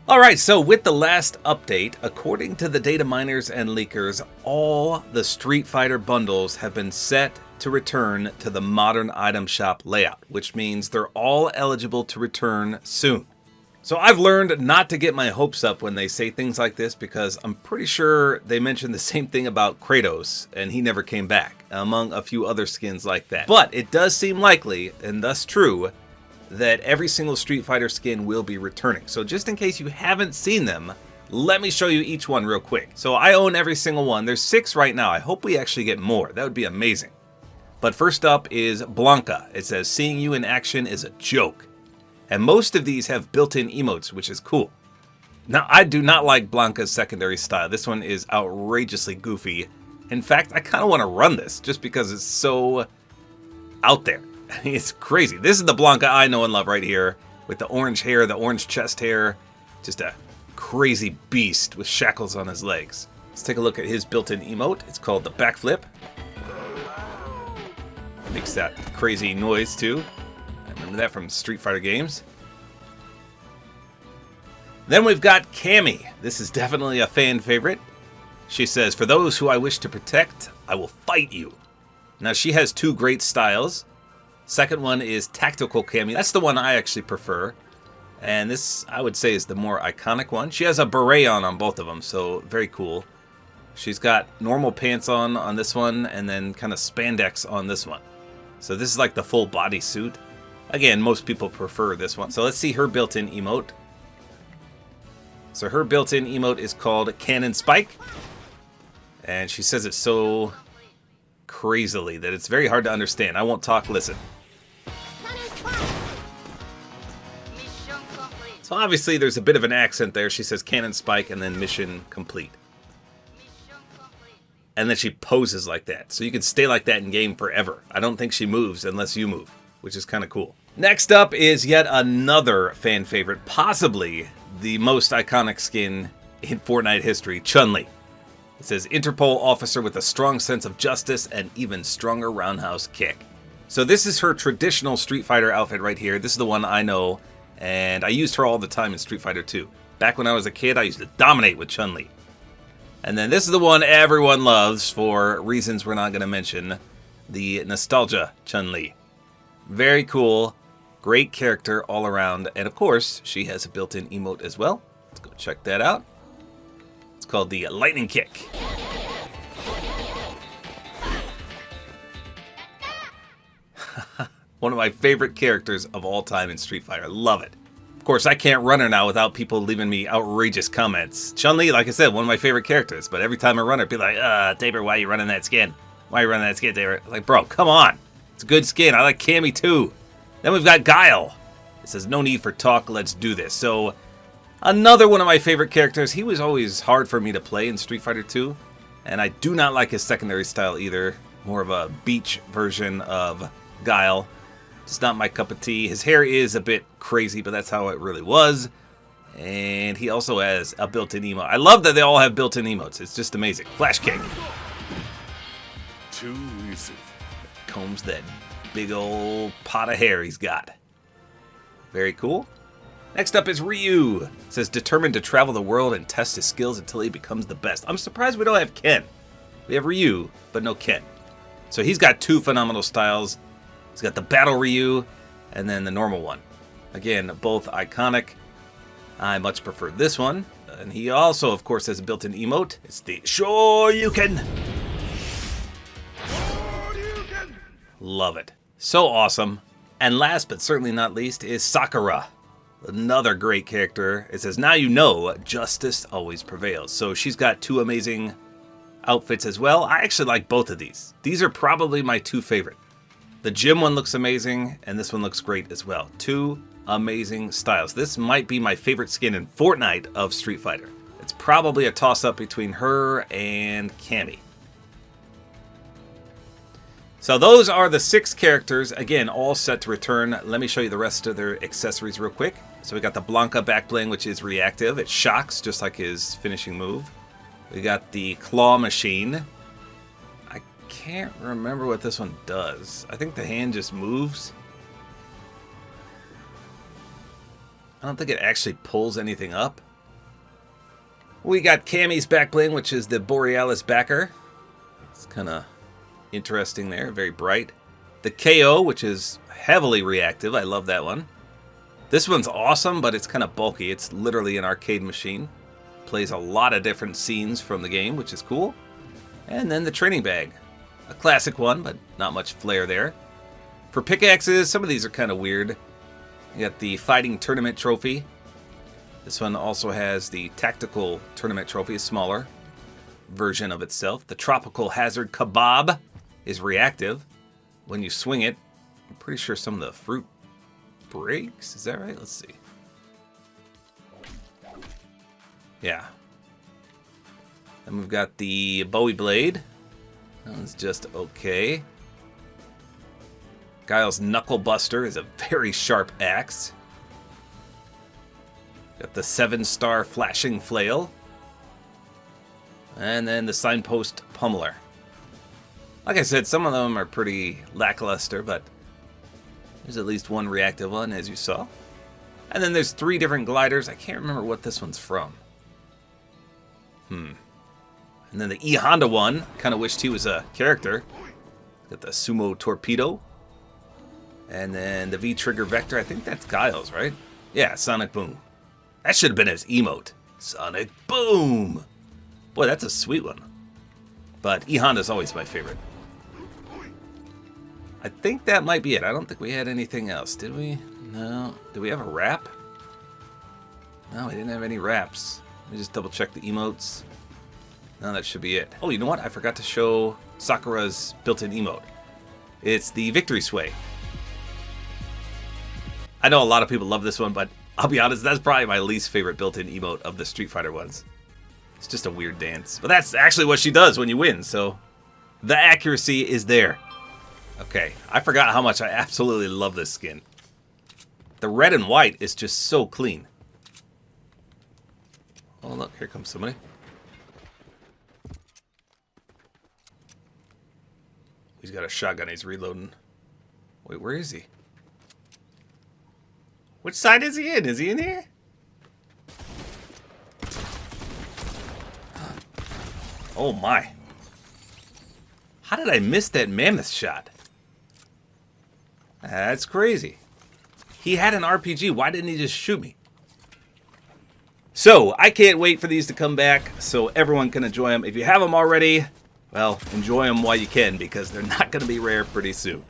Alright, so with the last update, according to the data miners and leakers, all the Street Fighter bundles have been set to return to the modern item shop layout, which means they're all eligible to return soon. So I've learned not to get my hopes up when they say things like this, because I'm pretty sure they mentioned the same thing about Kratos and he never came back, among a few other skins like that. But it does seem likely, and thus true, that every single Street Fighter skin will be returning. So just in case you haven't seen them, let me show you each one real quick. So I own every single one. There's 6 right now. I hope we actually get more. That would be amazing. But first up is Blanca. It says, seeing you in action is a joke. And most of these have built-in emotes, which is cool. Now, I do not like Blanca's secondary style. This one is outrageously goofy. In fact, I kind of want to run this just because it's so out there. It's crazy. This is the Blanca I know and love right here, with the orange hair, the orange chest hair. Just a crazy beast with shackles on his legs. Let's take a look at his built-in emote. It's called the backflip. Makes that crazy noise too. I remember that from Street Fighter games. Then we've got Cammy. This is definitely a fan favorite. She says, for those who I wish to protect, I will fight you. Now she has 2 great styles. Second one is Tactical Cammy. That's the one I actually prefer. And this, I would say, is the more iconic one. She has a beret on both of them, so very cool. She's got normal pants on this one, and then kind of spandex on this one. So this is like the full body suit. Again, most people prefer this one. So let's see her built-in emote. So her built-in emote is called Cannon Spike. And she says it so crazily that it's very hard to understand. I won't talk, listen. So obviously there's a bit of an accent there. She says Cannon Spike and then mission complete. And then she poses like that. So you can stay like that in game forever. I don't think she moves unless you move, which is kind of cool. Next up is yet another fan favorite, possibly the most iconic skin in Fortnite history, ChunLi. It says Interpol officer with a strong sense of justice and even stronger roundhouse kick. So this is her traditional Street Fighter outfit right here. This is the one I know, and I used her all the time in Street Fighter 2. Back when I was a kid, I used to dominate with Chun-Li. And then this is the one everyone loves for reasons we're not going to mention, the nostalgia Chun-Li. Very cool, great character all around, and of course, she has a built-in emote as well. Let's go check that out. It's called the Lightning Kick. One of my favorite characters of all time in Street Fighter. Love it. Of course, I can't run her now without people leaving me outrageous comments. Chun-Li, like I said, one of my favorite characters, but every time I run her, people are like, Tabor, why are you running that skin? Why are you running that skin, Tabor? Like, bro, come on. It's a good skin. I like Cammy too. Then we've got Guile. It says, no need for talk, let's do this. So, another one of my favorite characters. He was always hard for me to play in Street Fighter 2, and I do not like his secondary style either. More of a beach version of Guile. It's not my cup of tea. His hair is a bit crazy, but that's how it really was. And he also has a built-in emote. I love that they all have built-in emotes. It's just amazing. Flash kick. Too easy. Combs that big old pot of hair he's got. Very cool. Next up is Ryu. It says, determined to travel the world and test his skills until he becomes the best. I'm surprised we don't have Ken. We have Ryu, but no Ken. So he's got 2 phenomenal styles. He's got the Battle Ryu, and then the normal one. Again, both iconic. I much prefer this one. And he also, of course, has a built-in emote. It's the Shoryuken. Love it. So awesome. And last but certainly not least is Sakura. Another great character. It says, now you know, justice always prevails. So she's got 2 amazing outfits as well. I actually like both of these. These are probably my 2 favorite. The gym one looks amazing, and this one looks great as well. 2 amazing styles. This might be my favorite skin in Fortnite of Street Fighter. It's probably a toss-up between her and Cammy. So those are the 6 characters, again, all set to return. Let me show you the rest of their accessories real quick. So we got the Blanca back bling, which is reactive. It shocks, just like his finishing move. We got the claw machine. I can't remember what this one does. I think the hand just moves. I don't think it actually pulls anything up. We got Cammy's back bling, which is the Borealis backer. It's kind of interesting there, very bright. The KO, which is heavily reactive. I love that one. This one's awesome, but it's kind of bulky. It's literally an arcade machine. Plays a lot of different scenes from the game, which is cool. And then the training bag. A classic one, but not much flair there. For pickaxes, some of these are kind of weird. You got the Fighting Tournament Trophy. This one also has the Tactical Tournament Trophy, a smaller version of itself. The Tropical Hazard Kebab is reactive. When you swing it, I'm pretty sure some of the fruit breaks. Is that right? Let's see. Yeah. Then we've got the Bowie Blade. That one's just okay. Guile's Knuckle Buster is a very sharp axe. Got the 7-star Flashing Flail. And then the Signpost Pummeler. Like I said, some of them are pretty lackluster, but there's at least one reactive one, as you saw. And then there's 3 different gliders. I can't remember what this one's from. And then the E Honda one, kind of wished he was a character. Got the Sumo Torpedo. And then the V-Trigger Vector, I think that's Guile's, right? Yeah, Sonic Boom. That should have been his emote. Sonic Boom! Boy, that's a sweet one. But E Honda's always my favorite. I think that might be it. I don't think we had anything else, did we? No. Did we have a rap? No, we didn't have any raps. Let me just double check the emotes. No, that should be it. Oh, you know what? I forgot to show Sakura's built-in emote. It's the Victory Sway. I know a lot of people love this one, but I'll be honest, that's probably my least favorite built-in emote of the Street Fighter ones. It's just a weird dance. But that's actually what she does when you win, so the accuracy is there. Okay, I forgot how much I absolutely love this skin. The red and white is just so clean. Oh, look, here comes somebody. He's got a shotgun, he's reloading. Wait, where is he? Which side is he in? Is he in here? Oh my. How did I miss that mammoth shot? That's crazy. He had an RPG. Why didn't he just shoot me? So, I can't wait for these to come back so everyone can enjoy them. If you have them already, well, enjoy them while you can because they're not going to be rare pretty soon.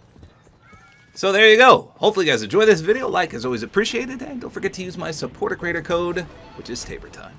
So there you go. Hopefully you guys enjoy this video. Like is always appreciated. And don't forget to use my Support-A-Creator Code, which is Tabor time.